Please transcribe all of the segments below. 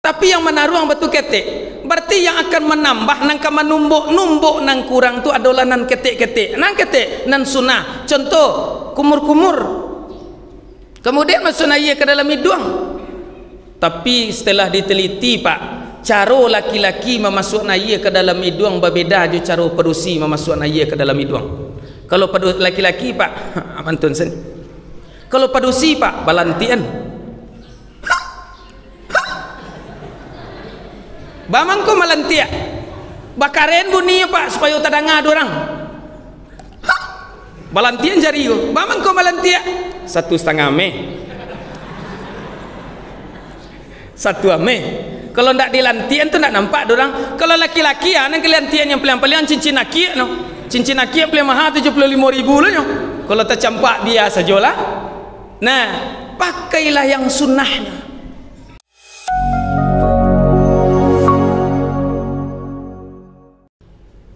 Tapi yang menaruh yang betul ketik, berarti yang akan menambah nang menumbuk nang kurang tu adalah nan ketik nang sunnah. Contoh kumur kemudian masuk ke dalam hidung. Tapi setelah diteliti pak, cara laki-laki memasukkan ia ke dalam hidung berbeda je cara perusi memasukkan ia ke dalam hidung. Kalau laki-laki pak mantun sen, kalau perusi pak balantian. Bamang ko malantia bakaren bunyi pak supaya tak dengar orang balantian jari ko bamang ko malantia 1,5 meh 1 meh. Kalau ndak dilantian tu ndak nampak orang. Kalau laki-laki nang kelantian yang paling cincin aki paling mahal 75.000 lah nyo. Kalau tercampak dia sajalah. Nah pakailah yang sunnahnya.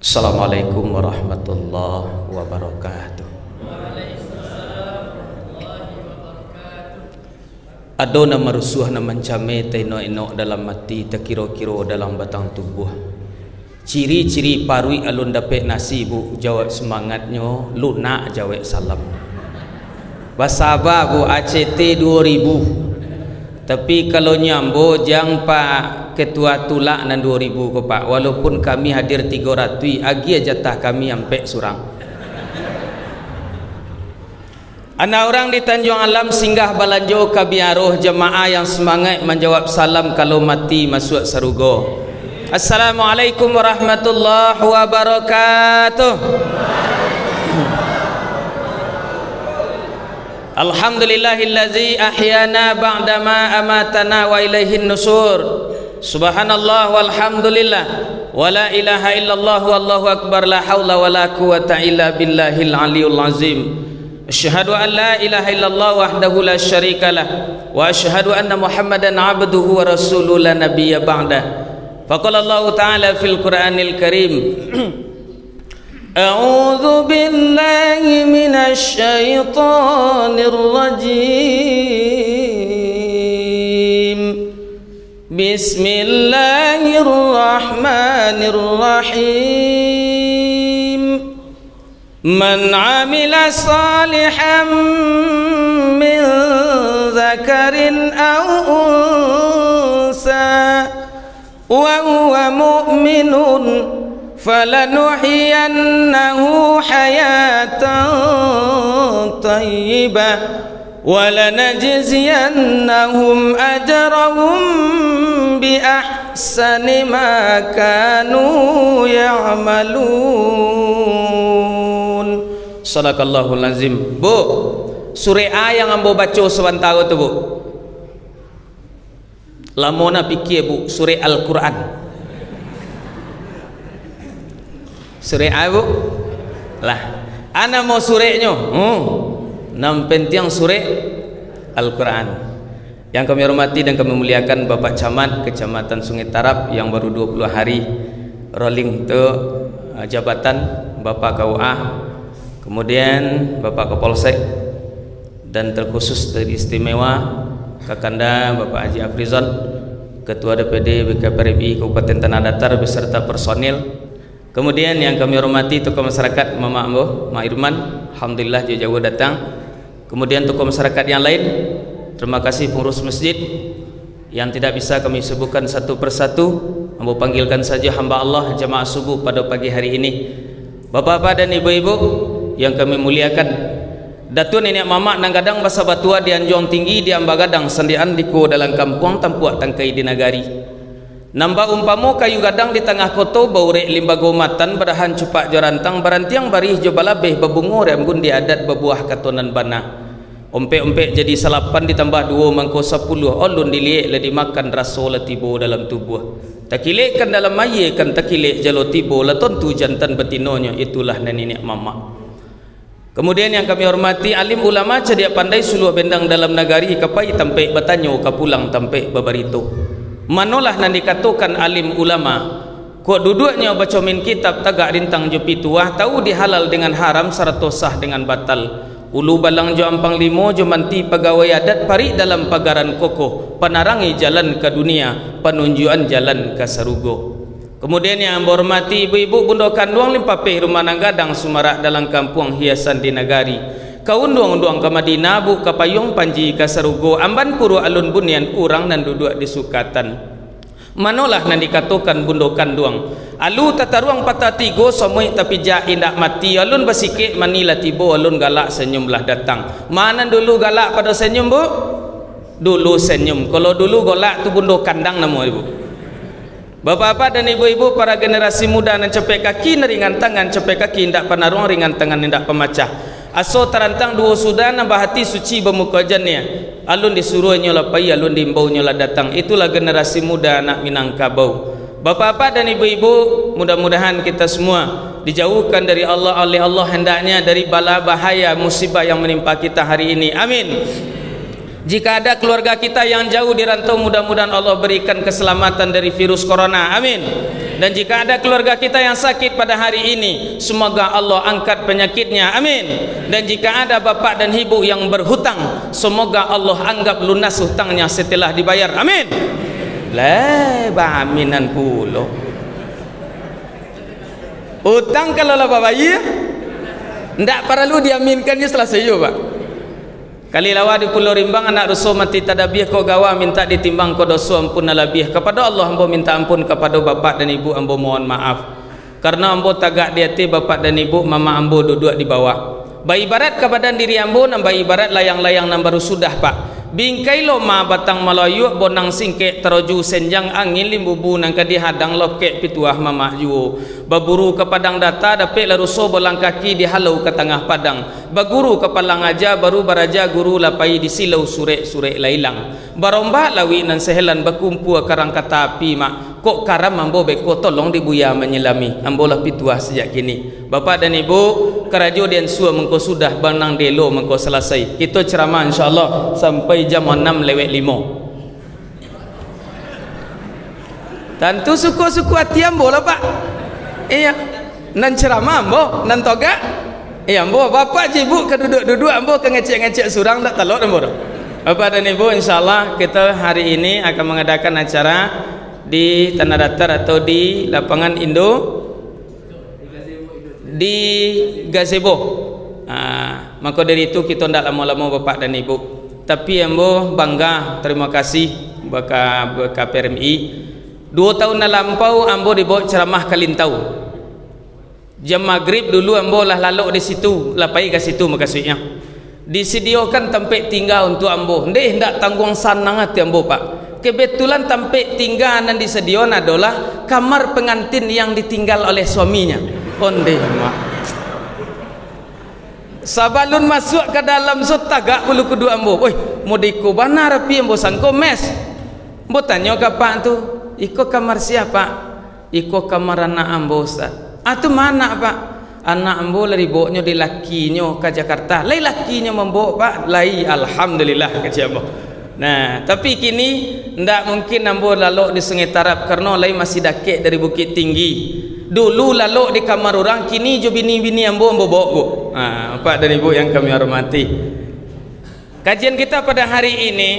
Assalamualaikum warahmatullahi wabarakatuh. Ado na marusuh na mancame taino-ino dalam mati takiro-kiro dalam batang tubuh. Ciri-ciri parui alun dapet nasi bu jawab semangatnya lunak jawab salam. Basaba bu ACT 2000. Tapi kalau nyambo jang pak ketua tulak nan 2000 ko pak, walaupun kami hadir 300 agi jatah kami sampai surang. Anak orang di Tanjung Alam singgah balanjo kabiaroh jemaah yang semangat menjawab salam kalau mati masuk sarugo. Assalamualaikum warahmatullahi wabarakatuh. Alhamdulillahillazi ahyana ba'dama amatana wa ilaihin nusur. Subhanallah walhamdulillah wa la ilaha illallah wallahu akbar la haula wa la quwata illa billahil aliyul azim. Asyhadu an la ilaha illallah wahdahu la syarikalah wa asyhadu anna Muhammadan abduhu wa rasuluhu la nabiyya ba'dah. Faqala Allah ta'ala fil Qur'anil Karim A'udzu billahi minasy syaithanir rajim. Bismillahirrahmanirrahim. Man 'amila salihan min dzakarin aw unsa wa huwa mu'minun falanuhyiyannahu hayatan thayyibah wa lanajziyannahum ajrahum bi ahsani ma kanu ya'malun. Sadaqallahul azim. Bu, surah A yang ambo baca sebentar tu bu. Lamona fikir bu, surah Al-Quran. Surah A bu lah ana mau surahnya nam penting surah Al-Quran. Yang kami hormati dan kami muliakan Bapak Camat Kecamatan Sungai Tarap yang baru 20 hari rolling tu jabatan, Bapak KUA, kemudian Bapak Kapolsek, dan terkhusus dari istimewa Kakanda Bapak Haji Afrizon, Ketua DPD BKPRMI Kabupaten Tanah Datar beserta personil. Kemudian yang kami hormati tokoh masyarakat Mama Ambo, Mak Irman, alhamdulillah jauh-jauh datang. Kemudian tokoh masyarakat yang lain, terima kasih pengurus masjid yang tidak bisa kami sebutkan satu persatu. Ambo panggilkan saja hamba Allah jamaah subuh pada pagi hari ini. Bapak-bapak dan ibu-ibu yang kami muliakan, Datu nenek mama nang gadang basa batua di Anjong Tinggi di Ambagadang sendian diku dalam kampung tampuak tangkai di nagari. Nambah umpamu kayu gadang di tengah koto baurek limbago matan berahan cupak jarantang barantiang barih jobalabeh babungo rembun di adat bebuah katonan bana. Ompe-ompe jadi salapan ditambah 2 mangko 10 olun diliek le dimakan raso letibo dalam tubuh. Takilek kan dalam maye kan takilek jalo tibo laton tu jantan betinonyo itulah nenek mama. Kemudian yang kami hormati alim ulama cedia pandai suluh bendang dalam nagari kapai tampe batanyo kapulang tampe babarito. Manolah nan dikatakan alim ulama kok duduknya baca min kitab tagak rintang jepi tuah tahu dihalal dengan haram serta sah dengan batal. ulu balang jo ampang limo jo manti pegawai adat pari dalam pagaran kokoh, penarangi jalan ke dunia, penunjuan jalan ke sarugo. Kemudian yang hormati ibu-ibu bundo kanduang limpapeh rumah nanggadang sumarak dalam kampung hiasan di nagari. Kaunduang-unduang ke Madinah bu ke payung panji ke sarugo, amban puru alun bunian urang nan duduk di sukatan. Manolah nan dikatakan bundo kanduang. Alu tataruang patatigo somoi tapi ja indak mati, alun basikit manila tibo, alun galak senyumlah datang. Mana dulu galak pada senyum bu? Dulu senyum. Kalau dulu galak tu bundo kandang nama ibu. Bapak-bapak dan ibu-ibu, para generasi muda nan cepek kaki ringan tangan, cepek kaki indak panarung ringan tangan indak pemacah. Aso terantang dua sudah nambah hati suci bermuka jannya. Alun disuruh nyola pai, alun diimbau nyola datang. Itulah generasi muda anak Minangkabau. Bapak-bapak dan ibu-ibu, mudah-mudahan kita semua dijauhkan dari Allah oleh Allah hendaknya dari bala bahaya musibah yang menimpa kita hari ini. Amin. Jika ada keluarga kita yang jauh di rantau, mudah-mudahan Allah berikan keselamatan dari virus corona. Amin. Dan jika ada keluarga kita yang sakit pada hari ini, semoga Allah angkat penyakitnya. Amin. Dan jika ada bapak dan ibu yang berhutang, semoga Allah anggap lunas hutangnya setelah dibayar. Amin. Aminan pulo. Hutang kalau lah bapak ya, ndak perlu diaminkannya selesai yo pak. Kali lawa di Pulau Rimbang anak rusuh mati tadabiah kau gawa minta ditimbang kau dosa ampun alabiah. Kepada Allah ambo minta ampun, kepada bapak dan ibu ambo mohon maaf. Karena ambo tagak di hati bapak dan ibu, mama ambo duduk di bawah. Bayi ibarat kepada diri ambo nambah ibarat layang-layang nan baru sudah pak. Bingkai lo ma batang Melayu bonang singke teroju senjang angin limbubu nang kadi hadang lokek pituah mama juo. Baburu ke padang data dapet laruso bolang kaki dihalau ke tengah padang. Baguru ke palang aja baru baraja guru lapai di silau surek-surek lailang. Barombak lawi nan sehelan bakumpu karang kata api mak. Kok karam ambo beko tolong dibuya menyelami. Ambo lah pituah sejak kini. Bapak dan ibu, kerajo dan sua mengko sudah banang delo mengko selesai. Kita ceramah insyaallah sampai jam 6:05. Tentu suku-suku hati ambo lah pak. Iya, nan ceramah ambo, nan toga. Iya ambo, bapak ibu ke duduk-duduk ambo ke ngecek-ngecek surang tak telur ambo. Bapak dan ibu, insyaallah kita hari ini akan mengadakan acara di Tanah Datar atau di lapangan Indo di Gazebo. Maka dari itu kita tidak lama-lama bapak dan ibu, tapi ambo bangga, terima kasih baka PRMI. 2 tahun lampau ambo dibawa ceramah Kalintau. Jam maghrib dulu ambo lah lalu di situ, lapai ke situ makasihnya. Disediakan tempat tinggal untuk ambo. Ndeh ndak tanggung sanang hati ambo pak. Kebetulan tempat tinggal yang disediakan adalah kamar pengantin yang ditinggal oleh suaminya. Onde mak. Sabalun masuk ke dalam tagak bulu kedua ambo. Woi, mau diku bana rapi ambo sangko mes. Ambo tanya ke pak tu, iko kamar siapa? Iko kamar anak ambo Ustaz. Atu mana pak? Anak ambo lari bawanya di lakinya ke Jakarta. Lai lakinya membawa pak. Lai alhamdulillah kata ambo. Nah, tapi kini ndak mungkin ambo lalu di Sungai Tarap karena lai masih dakek dari Bukit Tinggi. Dulu lalu di kamar orang, kini jo bini-bini ambo bawa bu. Pak dan ibu yang kami hormati. Kajian kita pada hari ini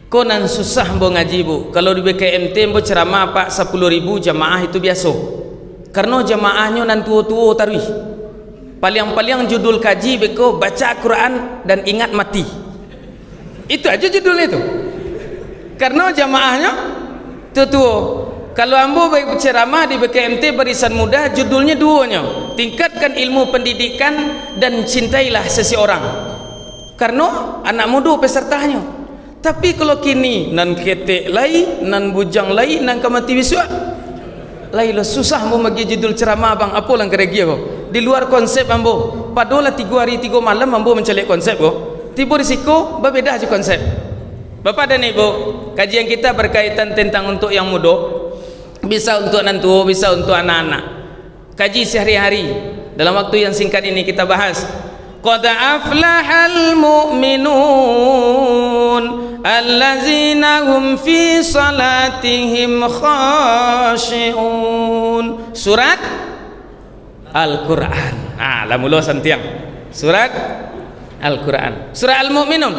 konan susah ambo ngaji bu. Kalau di BKMT ambo ceramah pak 10.000 jamaah itu biasa. Karena jamaahnya nan tua-tua tarwih. Paling-paling judul kaji beko baca Quran dan ingat mati. Itu aja judulnya itu. Karena jamaahnya tua-tua. Kalau ambo baik ceramah di BKMT barisan muda, judulnya duonya, tingkatkan ilmu pendidikan dan cintailah seseorang. Karena anak muda pesertanya. Tapi kalau kini nan ketek lai, nan bujang lai, nan kamati wiswa lai lo susah ambo bagi judul ceramah bang. Apa lang keregi ko? Di luar konsep ambo. Padola 3 hari 3 malam ambo mencelek konsep ko. Tiba risiko berbeda aja konsep. Bapak dan ibu, kajian kita berkaitan tentang untuk yang muda, bisa untuk anak tua, bisa untuk anak-anak. Kaji sehari-hari dalam waktu yang singkat ini kita bahas. Qad aflahal mu'minun allazina hum fi salatihim khashi'un. Surat Al-Quran. Lah mula santiang surat Al-Quran. Surah Al-Mu'minun.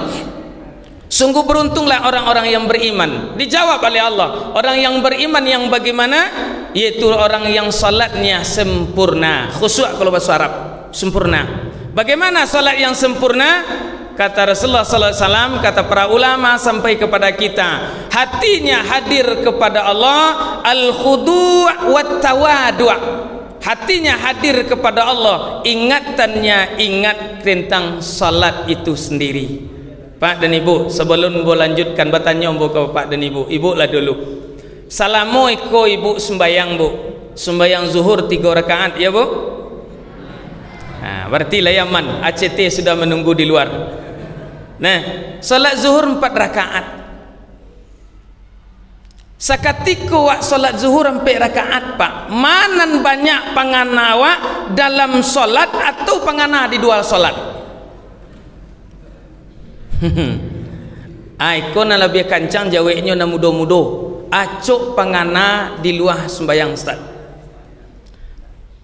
Sungguh beruntunglah orang-orang yang beriman. Dijawab oleh Allah, orang yang beriman yang bagaimana? Yaitu orang yang salatnya sempurna, khusyuk kalau bahasa Arab, sempurna. Bagaimana salat yang sempurna? Kata Rasulullah sallallahu alaihi wasallam, kata para ulama sampai kepada kita, hatinya hadir kepada Allah, al-khudu' wat tawadu'. Hatinya hadir kepada Allah, ingatannya ingat tentang salat itu sendiri. Pak dan Ibu, sebelum Ibu lanjutkan bertanya Ibu ke Pak dan Ibu, Ibu lah dulu. Salamu iko Ibu sembayang Bu, sembayang zuhur 3 rakaat ya Bu. Berarti layaman ACT sudah menunggu di luar. Nah, salat zuhur 4 rakaat. Sakatiko wak salat zuhur 4 rakaat Pak, manan banyak panganawa dalam salat atau pangana di dua salat? Aiko na lebih kancang jawabnya na mudo-mudo acuk pangana di luar sembayang Ustaz.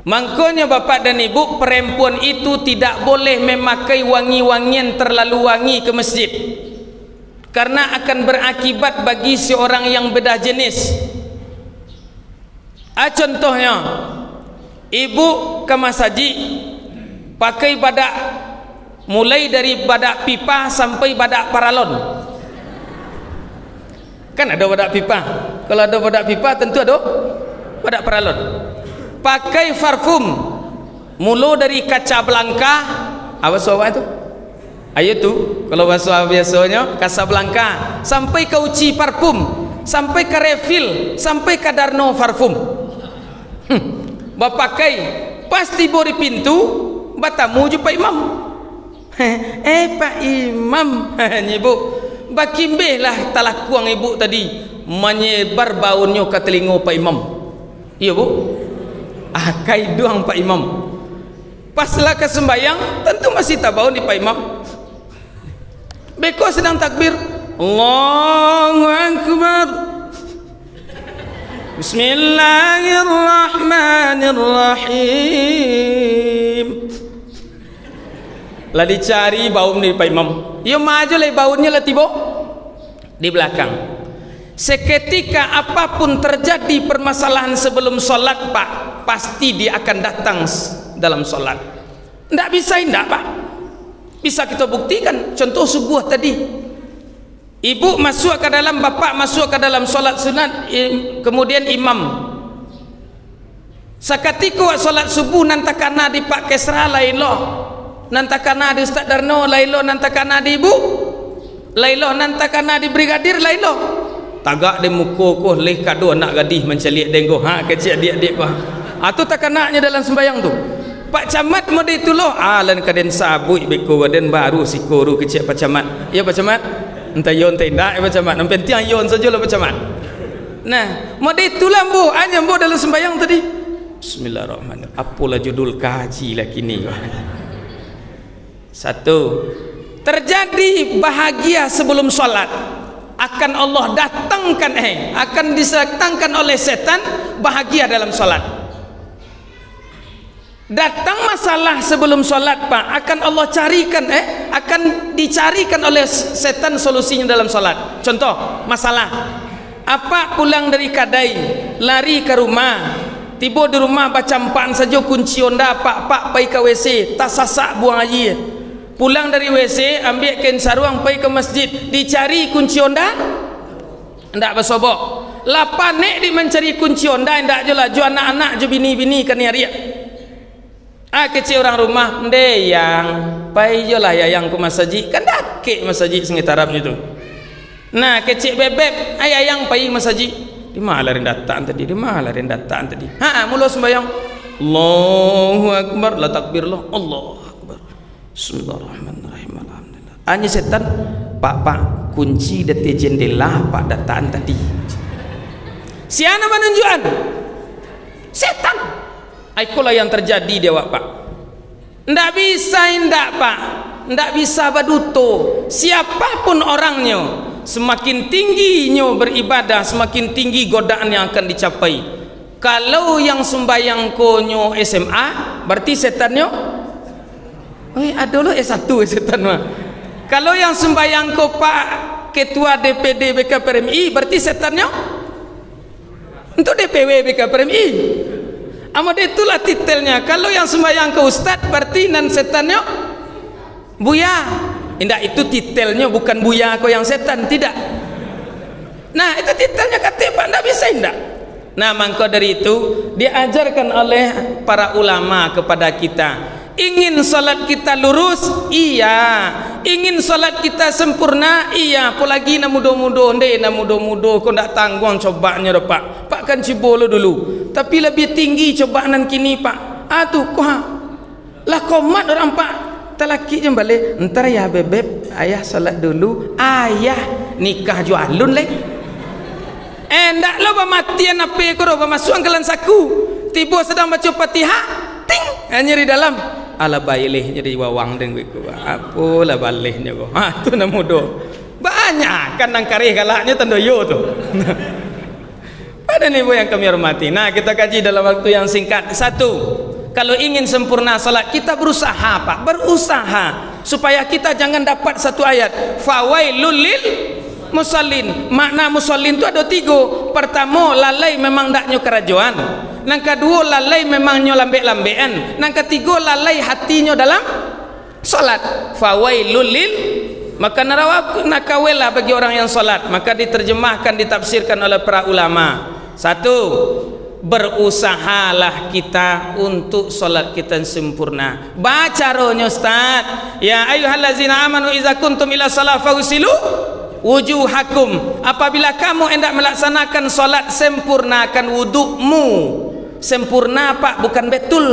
Makanya Bapak dan Ibu, perempuan itu tidak boleh memakai wangi-wangian terlalu wangi ke masjid, karena akan berakibat bagi seorang yang beda jenis. Contohnya ibu ke masjid pakai badak, mulai dari badak pipa sampai badak paralon. Kan ada badak pipa, kalau ada badak pipa tentu ada badak paralon. Pakai parfum mulu dari Casablanca, apa soal itu? Ayo tuh, kalau bahasa biasanya Casablanca, sampai ke uci parfum, sampai ke refill, sampai ke Darno parfum. Bapakai pasti bori pintu, batamu ju Pak Imam. Pak Imam, ibu, bakimbeh lah talakuang ibu tadi menyebar baunya ke telinga Pak Imam. Iya Bu. Kai doang Pak Imam. Paslah ke sembayang tentu masih tabau di Pak Imam. Beko sedang takbir, Allahu Akbar, Bismillahirrahmanirrahim. Lah dicari bau di Pak Imam. Ya maju lah baunya lah tiba di belakang. Seketika apapun terjadi permasalahan sebelum sholat Pak, pasti dia akan datang dalam sholat. Tidak bisa, tidak Pak. Bisa kita buktikan. Contoh subuh tadi, ibu masuk ke dalam, bapak masuk ke dalam sholat sunat, kemudian imam. Sakatiko sholat subuh nantakana di Pak Kesra lailo, nantakana di Ustaz Darno lailo, nantakana di ibu lailo, nantakana di brigadir lailo. Tagak de muko ko leh kado anak gadih menceliak denggo kecil adik-adik ko. Atu tak kenaknya dalam sembayang tu. Pak Camat mode itu loh, lan kaden sabui beko waden baru sikuru kecil Pak Camat. Ya Pak Camat. Entah yon tidak Pak Camat. Yang penting yon saja lah Pak Camat. Nah, mode itulah Bu, hanya Bu dalam sembayang tadi. Bismillahirrahmanirrahim. Apalah judul kaji lah kini. Satu, terjadi bahagia sebelum sholat, akan Allah datangkan akan disetangkan oleh setan bahagia dalam sholat. Datang masalah sebelum sholat Pak, akan Allah carikan akan dicarikan oleh setan solusinya dalam sholat. Contoh masalah apa, pulang dari kadai lari ke rumah, tiba di rumah baca empaan saja kunci onda pak pergi ke WC tak sasak buang aja. Pulang dari WC ambil kain sarung pergi ke masjid, dicari kunci onda ndak bersobok. Lapan nek di mencari kunci onda ndak je lah, jo anak-anak jo bini-bini kan ya. Kecil orang rumah ndek yang pergi je lah yang ke masjid, kan dak ke masjid sengit Arabnya tu. Nah kecil bebek yang pergi masjid, di mana ren datang tadi, di mana ren datang tadi. Mula sembahyang Allahu Akbar, la takbir Allah, Allah Bismillahirrahmanirrahim. Alhamdulillah. Hanya setan, Pak kunci dari jendela Pak datang tadi. Siapa menunjukkan? Setan. Itulah yang terjadi dia Pak. Ndak bisa ndak Pak. Ndak bisa baduto. Siapapun orangnya, semakin tingginya beribadah, semakin tinggi godaan yang akan dicapai. Kalau yang sembayang konyo SMA, berarti setannya ada loh S1 setan mah. Kalau yang sembahyang kau Pak Ketua DPD BKPRMI berarti setannya untuk DPW BKPRMI. Amat itulah titelnya. Kalau yang sembahyang ke Ustadz berarti nan setannya Buya. Indah, itu titelnya, bukan Buya kau yang setan, tidak. Nah itu titelnya kata Pak, tidak bisa indah. Nah maka dari itu diajarkan oleh para ulama kepada kita, ingin salat kita lurus, iya. Ingin salat kita sempurna, iya. Apalagi nak mudah-mudah, kau tak tanggung cobanya dah Pak. Pak kan cibolo dulu, tapi lebih tinggi cobaan kini Pak. Aduh kau lah komat orang Pak. Talaki je balik, entar ya bebek, ayah salat dulu, ayah nikah jualun leh. Ndak lo pematian apa kau roba masuk angkalan saku. Tiba sedang baca Fatihah, ting, hanya di dalam. Ala baileh jadi wawang dengan ku. Apalah balehnya kau. Tu nak mudo. Banyak kan nang karih galaknya tandoyo tu. Pada ibu yang kami hormati. Nah, kita kaji dalam waktu yang singkat. Satu, kalau ingin sempurna salat kita berusaha Pak, berusaha supaya kita jangan dapat satu ayat fawailul lil musallin. Makna musallin itu ada tiga. Pertama, lalai memang daknyo kerajuan. Yang kedua, lalai memang nyo lambek-lambekan. Yang ketiga, lalai hatinya dalam salat. Fawailul lil, maka nakawela bagi orang yang salat. Maka diterjemahkan, ditafsirkan oleh para ulama. Satu, berusahalah kita untuk solat kita sempurna. Baca rohnya Ustaz, ya ayyuhallazina amanu idza kuntum ila salat fagsilu wujuhakum. Apabila kamu hendak melaksanakan solat, sempurnakan wudukmu. Sempurna Pak, bukan betul.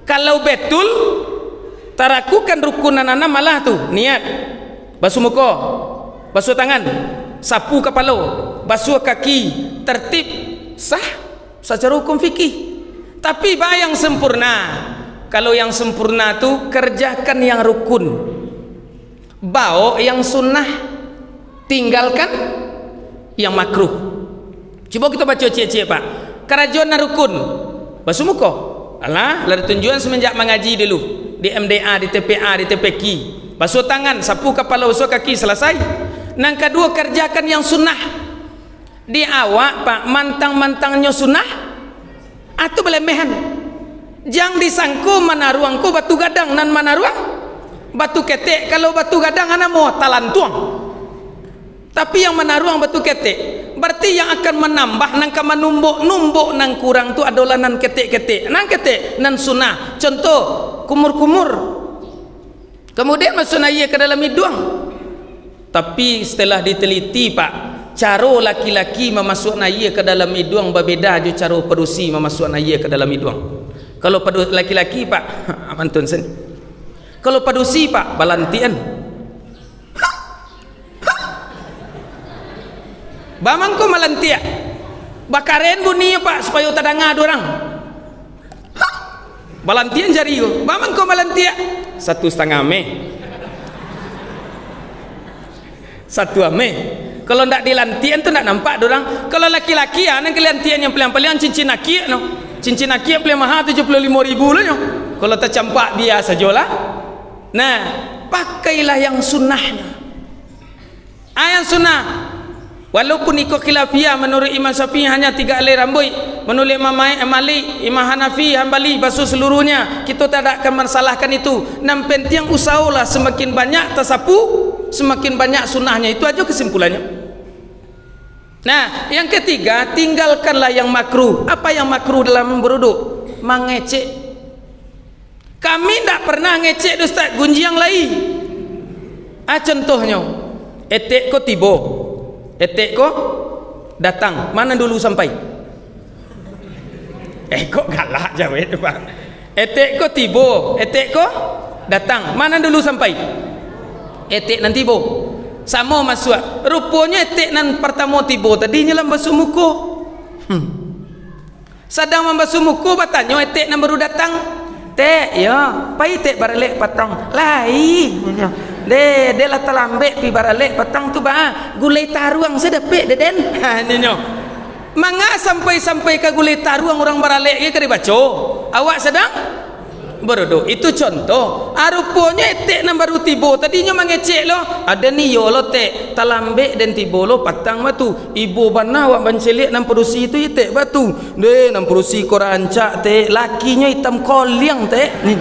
Kalau betul tarakukan rukunan anak malah tuh niat basuh muka, basuh tangan, sapu kepala, basuh kaki, tertib, sah secara hukum fikih. Tapi yang sempurna, kalau yang sempurna tu kerjakan yang rukun, bawa yang sunnah, tinggalkan yang makruh. Coba kita baca cek-cek Pak. Kerajuan rukun, basuh muka. Alah, lalu tunjuan semenjak mengaji dulu di MDA, di TPA, di TPQ. Basuh tangan, sapu kepala, basuh kaki, selesai. Yang kedua, kerjakan yang sunnah. Di awak Pak, mantang-mantangnya sunnah atau belemehan. Jangan disangku mana ruangku batu gadang nan mana ruang batu ketek. Kalau batu gadang ana mau talantuang, tapi yang mana ruang batu ketek berarti yang akan menambah nang ka menumbuk nang kurang tu adalah nan ketek-ketek, nan ketek nan sunnah. Contoh kumur-kumur, kemudian masuk ia ke dalam hidung. Tapi setelah diteliti Pak, cara laki-laki memasukkan ia ke dalam hidung berbeda je cara perusi memasukkan ia ke dalam hidung. Kalau laki-laki Pak, mantun sen. Kalau perusi Pak, balantian. Bamang ko malantia. Bakaren bunyi Pak supaya tadanga dorang. Balantian jari ko. Bamang ko malantia. 1,5 me. 1 ame. Kalau ndak dilantian tu ndak nampak dorang. Kalau laki-laki nang kelantian yang paling cincin aki no. Cincin aki paling mahal 75.000 lah nyo. Kalau tercampak biasa jola. Nah, pakailah yang sunnahnya. Yang sunnah. Walaupun ikut khilafiyah, menurut Imam Syafi'i hanya 3 helai rambut, menurut Imam Malik, Imam Hanafi, Hambali basuh seluruhnya, kita tak akan masalahkan itu. Yang penting usahalah semakin banyak tersapu, semakin banyak sunnahnya. Itu aja kesimpulannya. Nah, yang ketiga, tinggalkanlah yang makruh. Apa yang makruh dalam beruduk? Mengecek. Kami tak pernah ngecek Ustaz gunjiang lain. Contohnya, etek ko tibo, etek ko datang, mana dulu sampai? Kok galak jawab Pak. Etek ko tibo, etek ko datang, mana dulu sampai? Etek nan tibo. Sama masuk. Rupanya etek nan pertama tibo tadi nyelam basuh muka. Sedang membasuh muka bertanya etek nan baru datang. Tek ya, pai tek baralek patang. Lai. Dia lah terlambat pi baralek patang tu bah. Gulai taruang sedepek deden. Ha nyo. Manga sampai ke gulai taruang orang baralek ke dibaca. Awak sedang beruduk. Itu contoh. Rupanya etek nan baru tiba. Tadinya mangecek lo. Ada ni yo lo tek. Talambek dan tiba lo patang batu. Ibu bana wak bancelik nan perusi itu etek batu. Deh nan perusi kor ancak tek. Lakinya hitam koliang tek. Ni.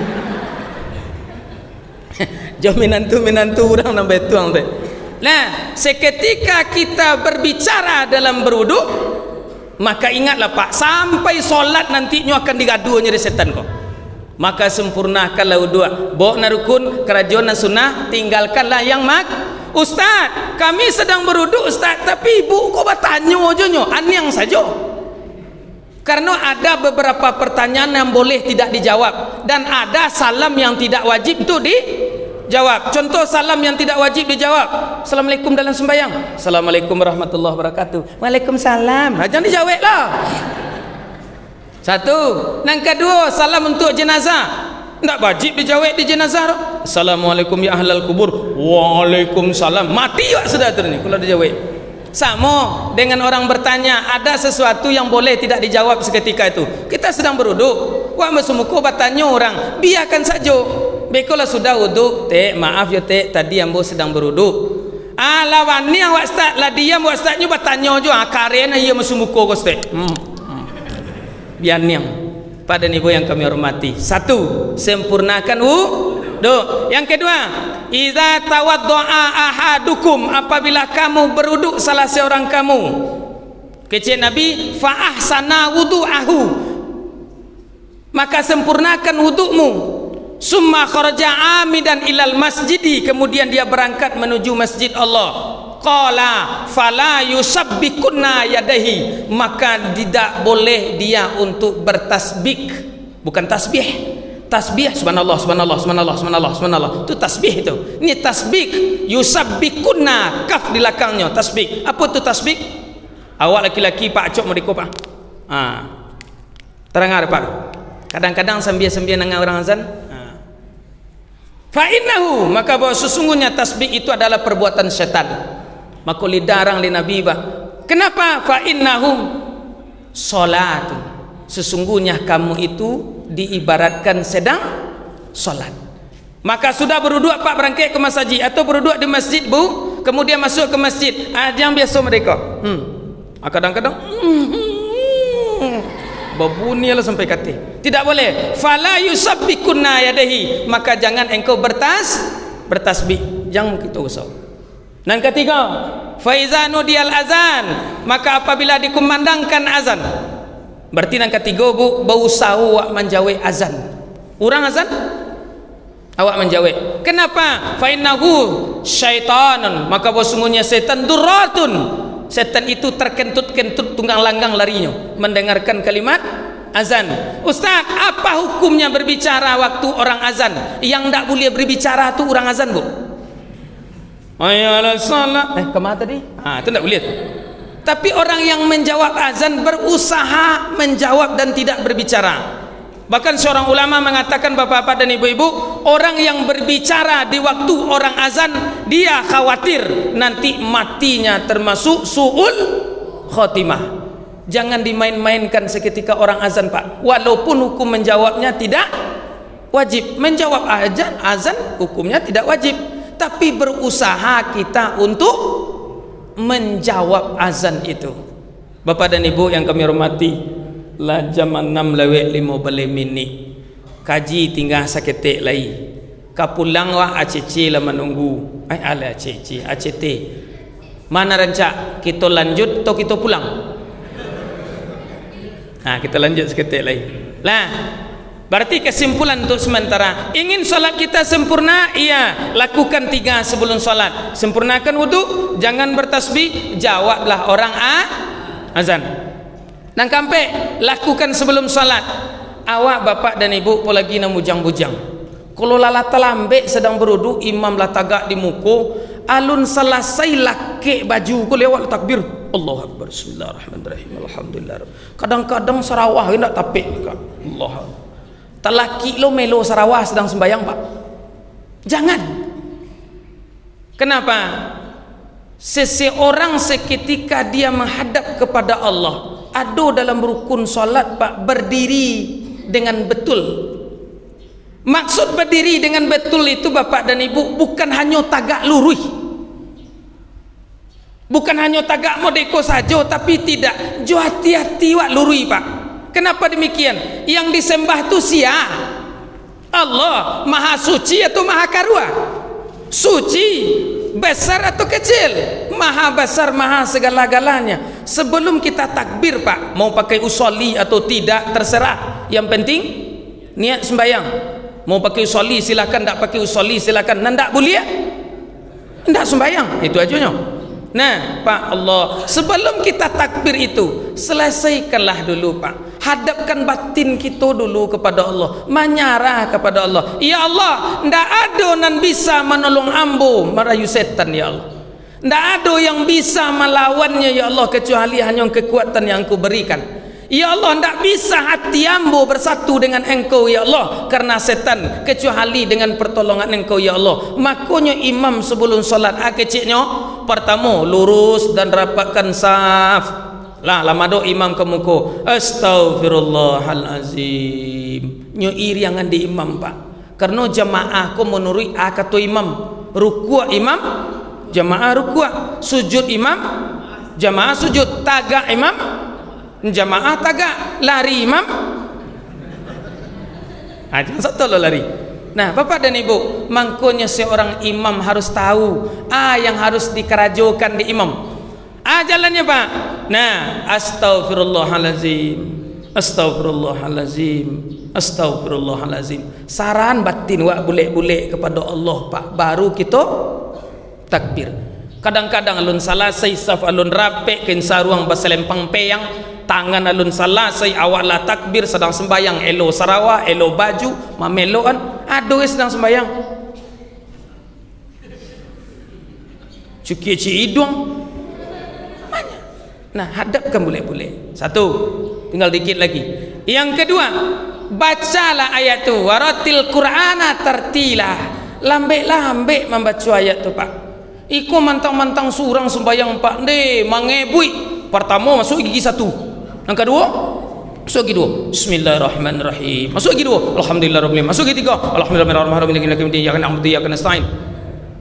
Jauh menantu orang nan betuang tek. Nah, seketika kita berbicara dalam beruduk, maka ingatlah Pak, sampai solat nantinya akan digaduhnya dari setan kok. Maka sempurnakanlah wudhu. Bawa na rukun, kerajaan na sunnah, tinggalkanlah yang Ustaz, kami sedang berwudhu Ustaz, tapi ibu kok bertanya aja nyo, anyang saja. Karena ada beberapa pertanyaan yang boleh tidak dijawab, dan ada salam yang tidak wajib itu dijawab. Contoh salam yang tidak wajib dijawab. Assalamualaikum dalam sembahyang. Assalamualaikum warahmatullahi wabarakatuh. Waalaikumsalam. Jangan dijawab lah. Satu. Yang kedua, salam untuk jenazah. Tak wajib dijawab di jenazah. Assalamualaikum ya ahlal kubur. Waalaikumsalam. Mati wak sudah tu ni kalau dijawab. Sama dengan orang bertanya, ada sesuatu yang boleh tidak dijawab seketika itu. Kita sedang berwuduk, wak masumuko bertanya orang, biarkan saja. Bekolah sudah wuduk, tek maaf ya tek, tadi ambo sedang berwuduk. Lawan ni awak start lah diam awak startnya bertanya aja. Karena ia masumuko kau tek. Biar niang. Pada ibu yang kami hormati, satu, sempurnakan wudhu. Yang kedua, iza tawaddo'a ahadukum, apabila kamu berwuduk salah seorang kamu, kecil Nabi, fa ahsana wudu'ahu, maka sempurnakan wudukmu. Summa kharaja amidan ilal masjidi, kemudian dia berangkat menuju masjid Allah. Qala fala yusabbikunna yadahi, maka tidak boleh dia untuk bertasbih, bukan tasbih. Tasbih subhanallah subhanallah subhanallah subhanallah subhanallah itu tasbih itu. Ini tasbih yusabbikunna, kaf di belakangnya tasbih. Apa itu tasbih? Awak laki-laki Pak Cok mereka Pak. Terang ada Pak. Kadang-kadang sambil-sambil nang orang azan. Fa innahu, maka bahwa sesungguhnya tasbih itu adalah perbuatan setan. Maka lidarang li Nabi bah. Kenapa? Fa innahu salatun, sesungguhnya kamu itu diibaratkan sedang solat. Maka sudah berwuduk Pak berangkat ke masjid atau berwuduk di masjid Bu, kemudian masuk ke masjid. Yang biasa mereka. Kadang-kadang berbunyi lah sampai kata. Tidak boleh. Fala yusabbikunna yadahi, maka jangan engkau bertasbih. Jangan kita usah. Dan ketiga, faiza nudiyal azan, maka apabila dikumandangkan azan. Berarti yang ketiga Bu, berusaha awak menjawab azan. Orang azan awak menjawab. Kenapa? Fa innahu syaitanun, maka sesungguhnya setan durratun. Setan itu terkentut-kentut tunggang langgang larinya mendengarkan kalimat azan. Ustaz, apa hukumnya berbicara waktu orang azan? Yang tak boleh berbicara tu orang azan Bu. Ayalah salat. Kemana tadi? Itu tak boleh tu. Tapi orang yang menjawab azan berusaha menjawab dan tidak berbicara. Bahkan seorang ulama mengatakan, bapak-bapak dan ibu-ibu, orang yang berbicara di waktu orang azan, dia khawatir nanti matinya termasuk su'ul khotimah. Jangan dimain-mainkan seketika orang azan Pak. Walaupun hukum menjawabnya tidak wajib. Menjawab azan hukumnya tidak wajib, tapi berusaha kita untuk menjawab azan itu. Bapak dan ibu yang kami hormati, lah jam 6 lewat 15 minit kaji tinggal saketek lagi. Kapulang wah ACC lah menunggu. Ala ACC ACT. Mana rancak kita lanjut atau kita pulang? Kita lanjut saketek lagi. Lah, berarti kesimpulan untuk sementara, ingin solat kita sempurna, iya, lakukan 3 sebelum solat. Sempurnakan wudhu, jangan bertasbih, jawablah orang azan. Dan kampe lakukan sebelum solat. Awak bapak dan ibu pun lagi nak bujang-bujang. Kalau lalata lambe sedang berwudhu, imam lah tagak di muka, alun selesai laki baju ko lewat takbir, Allahu Akbar, bismillahirrahmanirrahim, alhamdulillah. Kadang-kadang Sarawak hendak tapik dekat Allah. Telaki lo melo Sarawak sedang sembahyang Pak. Jangan. Kenapa? Seseorang seketika dia menghadap kepada Allah, ada dalam rukun solat Pak, berdiri dengan betul. Maksud berdiri dengan betul itu Bapak dan Ibu bukan hanya tagak lurus, bukan hanya tagak modeko saja, tapi tidak, jo hati-hati wak lurus Pak. Kenapa demikian? Yang disembah tu sia Allah, maha suci atau maha karua? Suci, besar atau kecil? Maha besar, maha segala-galanya. Sebelum kita takbir Pak, mau pakai usolli atau tidak terserah, yang penting niat sembahyang. Mau pakai usolli silakan, tak pakai usolli silakan. Ndak boleh, ndak sembahyang, itu aja. Nah Pak Allah, sebelum kita takbir itu, selesaikanlah dulu Pak, hadapkan batin kita dulu kepada Allah, menyarah kepada Allah. Ya Allah, ndak ada yang bisa menolong ambo merayu setan ya Allah, ndak ada yang bisa melawannya ya Allah kecuali hanya kekuatan yang Kau berikan. Ya Allah, tidak bisa hati ambo bersatu dengan Engkau ya Allah karena setan, kecuali dengan pertolongan Engkau ya Allah. Makanya imam sebelum solat keciknya pertama lurus dan rapatkan saf lah, lama do imam ke muka astaghfirullahalazim, nyo iriangan di imam Pak, karena jamaah ko menurut kata imam, rukuk imam jamaah rukuk, sujud imam jamaah sujud, tagak imam jamaah tagak, lari imam jangan satu lo lari. Nah Bapak dan Ibu, makanya seorang imam harus tahu yang harus dikerajokan di imam, jalannya Pak. Nah astaghfirullahalazim, astaghfirullahalazim, astaghfirullahalazim, saran batin wak bulek-bulek kepada Allah Pak, baru kita takbir. Kadang-kadang alun salah saf alun rapek ken saruang baselempang peyang, tangan alun salah awak lah takbir sedang sembayang, elo sarawak, elo baju, mameloan, aduh sedang sembayang, cuci hidung. Nah hadapkan boleh-boleh. Satu, tinggal dikit lagi. Yang kedua, bacalah ayat tu, waratil Qur'ana tartila, lambek-lambek membaca ayat tu Pak. Iku mantang-mantang surang sembayang Pak de mangebui. Pertama masuk gigi satu, yang kedua masuk gigi dua, bismillahirrahmanirrahim, masuk gigi dua, alhamdulillahirabbil alamin, masuk gigi tiga, alhamdulillahirrahmanirrahim.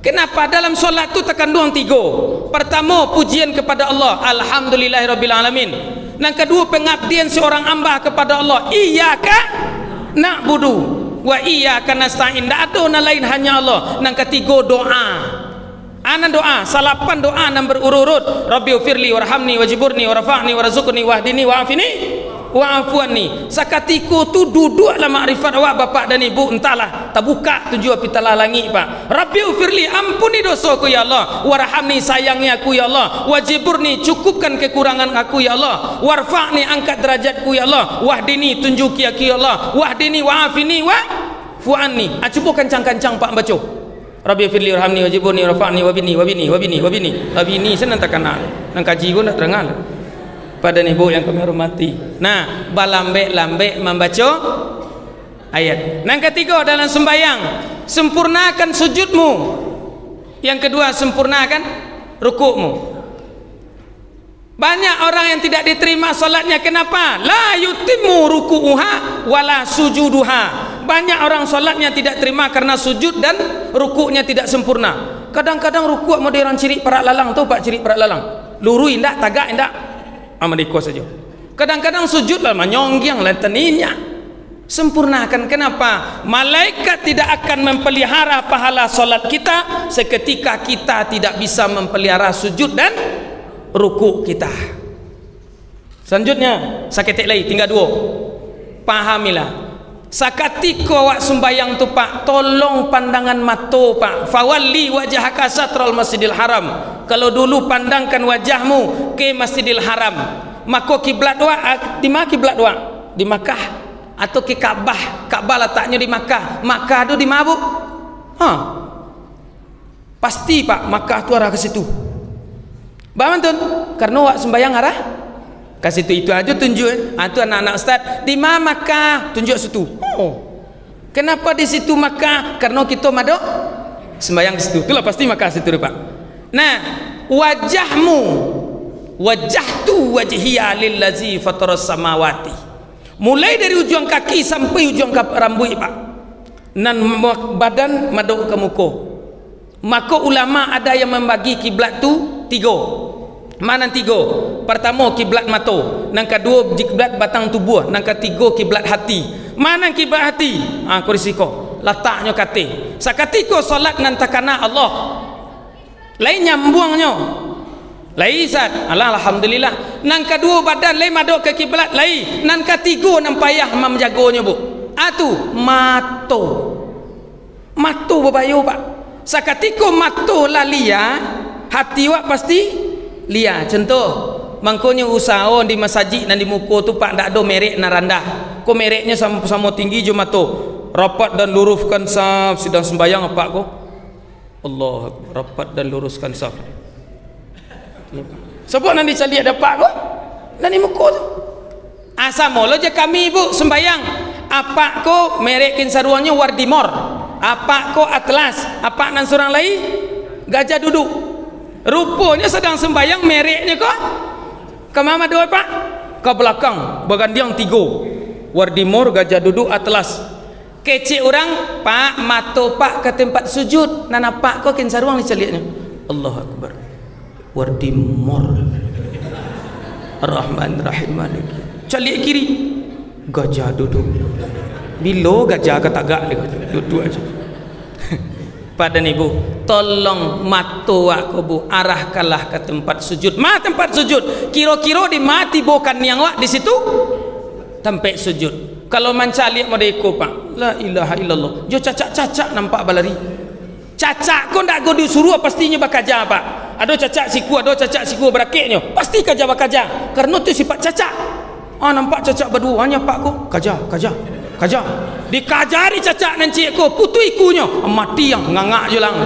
Kenapa dalam solat tu tekan doang tiga? Pertama pujian kepada Allah, alhamdulillahirabbil alamin. Yang kedua pengabdian seorang hamba kepada Allah, iyyaka na'budu wa iyyaka nasta'in, tak ada lain hanya Allah. Yang ketiga doa. Anan doa, salapan doa yang berurut-urut. Rabbighfirli warhamni wajiburni warfa'ni warzuqni wahdini wa'afini wa'afuani. Sakatiku tu duduklah makrifat awak Bapak dan Ibu, entahlah terbuka tujuh pitalah langit Pak. Rabbighfirli, ampuni dosaku ya Allah, warhamni, sayangi aku ya Allah, wajiburni, cukupkan kekurangan aku ya Allah, warfa'ni, angkat derajatku ya Allah, wahdini, tunjuki aku ya Allah, wahdini wa'afini wa'fuani. Cuba kencang-kencang Pak baca. Rabbi firli warhamni wajiburni warfa'ni wabini senang tak kenal nang kaji gua nak terangal pada ibu yang kami hormati. Nah balambek-lambek membaca ayat. Yang ketiga dalam sembahyang, sempurnakan sujudmu. Yang kedua sempurnakan rukukmu. Banyak orang yang tidak diterima solatnya. Kenapa? La yutimmu ruku'uha wala sujuduha. Banyak orang solatnya tidak terima karena sujud dan rukuknya tidak sempurna. Kadang-kadang rukuk mau orang ciri perak lalang, tahu Pak ciri perak lalang? Lurui indak, tagak indak, amadiko saja. Kadang-kadang sujud lah menyonggiang lanteninya. Sempurnakan. Kenapa? Malaikat tidak akan memelihara pahala solat kita seketika kita tidak bisa memelihara sujud dan rukuk kita. Selanjutnya saketek lagi tinggal dua. Pahamilah, sakatiko awak sembayang tu Pak, tolong pandangan mata Pak. Fawalli wajhaka satral masjidil haram. Kalau dulu pandangkan wajahmu ke Masjidil Haram, maka kiblat awak di mana kiblat awak? Di Makkah atau ke Ka'bah? Ka'bah letaknya di Makkah. Makkah tu di mana Bu? Pasti Pak, Makkah tu arah ke situ. Bagaimana? Karena awak sembayang arah ke situ, itu aja tunjuk. Itu anak-anak ustaz, di mana Makkah? Tunjuk situ. Kenapa di situ Makkah? Karena kita madok sembayang ke situ. Itulah pasti Makkah situ Pak. Nah, wajahmu, wajahtu wajhiya lillazi fataras samawati. Mulai dari ujung kaki sampai ujung rambut Pak. nan badan maduk ke muka. Maka ulama ada yang membagi kiblat tu 3. Mana 3? Pertama kiblat mata, nang kedua kiblat batang tubuh, nang ketiga kiblat hati. Mana kiblat hati? Kau risiko letaknya kate. Sakatiko solat nan takana Allah. Lain nyambungnya. Lain Ustaz. Alhamdulillah. Nang kedua badan lain maduk ke kiblat lain. Nang ketiga nang payah menjaganya bu. Atu mato. Mato berbayu pak. Sakatiko mato lah lia, hati wak pasti lia. Contoh, mangkonya usaha di masjid dan di muka tu pak ndak ada merek na rendah. Ko mereknya sama-sama tinggi je mato. Rapat dan luruskan saf sedang sembayang apa ko? Allah, rapat dan luruskan saf. Sebab nanti cari ada pak ko? Dan di muka tu. Sama lo je kami ibu sembayang. Apa ko merekin saruannya Wardimor. Apa ko Atlas, apa nan surang lain gajah duduk. Rupanya sedang sembayang mereknya ko ke mama dua pak ke belakang bergandiang 3 Wardimor, gajah duduk, Atlas. Kecil orang pak mato pak ke tempat sujud nana pak ko kin saruang diceliaknya. Allahu Akbar. Wardimor Rahman Rahim Malik. Celiak kiri gajah duduk. Bila gajah ketagak dia duduk aja. Pada ni bu, tolong matu aku bu, arahkanlah ke tempat sujud. Tempat sujud. Kira-kira di mati bukan yang wak di situ tempat sujud. Kalau mencari mau diikut pak, la ilaha illallah. Jo cacak-cacak nampak balari. Cacak kau ndak go disuruh pastinya bakaja pak. Ada cacak siku berakiknya. Pasti kaja bakaja. Karena tu sifat cacak. Nampak cacak berdua hanya pak ko. Kaja dikajari cacak nanti ko putu ikunya mati yang ngangak je lang.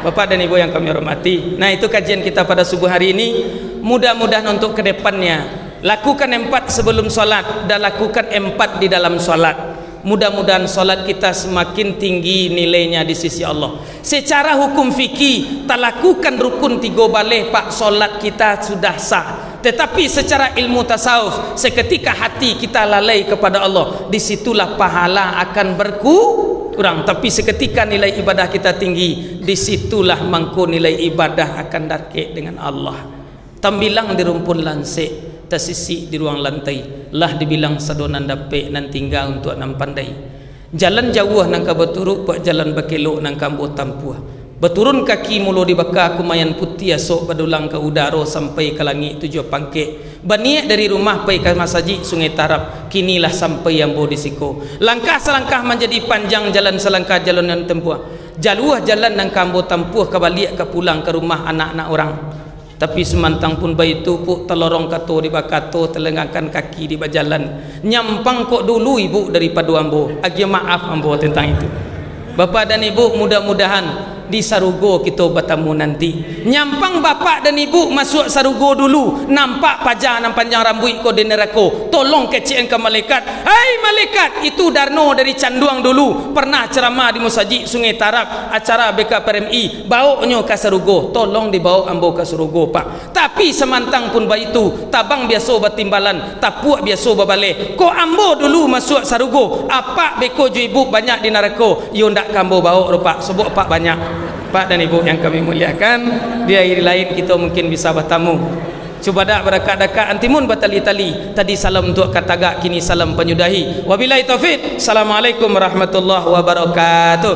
Bapak dan ibu yang kami hormati, nah itu kajian kita pada subuh hari ini. Mudah-mudahan untuk kedepannya lakukan 4 sebelum solat dan lakukan 4 di dalam solat. Mudah-mudahan solat kita semakin tinggi nilainya di sisi Allah. Secara hukum fikih tak lakukan rukun 3 balik pak solat kita sudah sah. Tetapi secara ilmu tasawuf, seketika hati kita lalai kepada Allah, disitulah pahala akan berkurang. Tapi seketika nilai ibadah kita tinggi, disitulah mangko nilai ibadah akan darkek dengan Allah. Tambilang di rumpun lansik, tersisi di ruang lantai, lah dibilang sadonan dapek nan tinggal untuk nan pandai. Jalan jauh nang kabeturuk, pak jalan bakelok nang kambo tampuah. Berturun kaki mulu dibakar kumayan putih asok badulang ke udara sampai ke langit 7 pangkit. Berniat dari rumah pergi ke masjid Sungai Tarap, kinilah sampai yang boleh disiko. Langkah selangkah menjadi panjang, jalan selangkah jalan yang tempuh. Jaluah jalan nang kambo tempuh ke balik ke pulang ke rumah anak-anak orang. Tapi semantang pun bayi tu puk telorong kato di bakato telengahkan kaki di bajalan. Nyampang kok dulu ibu daripada ambo. Agi maaf ambo tentang itu. Bapak dan ibu, mudah-mudahan di Sarugo kita bertemu nanti. Nyampang bapak dan ibu masuk Sarugo dulu, nampak pajah nan panjang rambut ko di neraka. Tolong kecian ke malaikat. Hai malaikat, itu Darno dari Canduang dulu pernah ceramah di Masjid Sungai Tarap acara BKPRMI. Bawanya ke Sarugo, tolong dibawa ambo ke Sarugo pak. Tapi semantang pun bayi itu tabang biasa bertimbalan, tapuak biasa berbalik. Ko ambo dulu masuk Sarugo, apa beko ju ibu banyak di neraka. Yo ndak kambo bawa rupa sebab pak banyak. Pak dan ibu yang kami muliakan, di akhir lain kita mungkin bisa bertamu. Coba dak berdekat-dekat antimun batali-tali. Tadi salam untuk katagak, kini salam penyudahi. Wabillahi taufik. Assalamualaikum warahmatullahi wabarakatuh.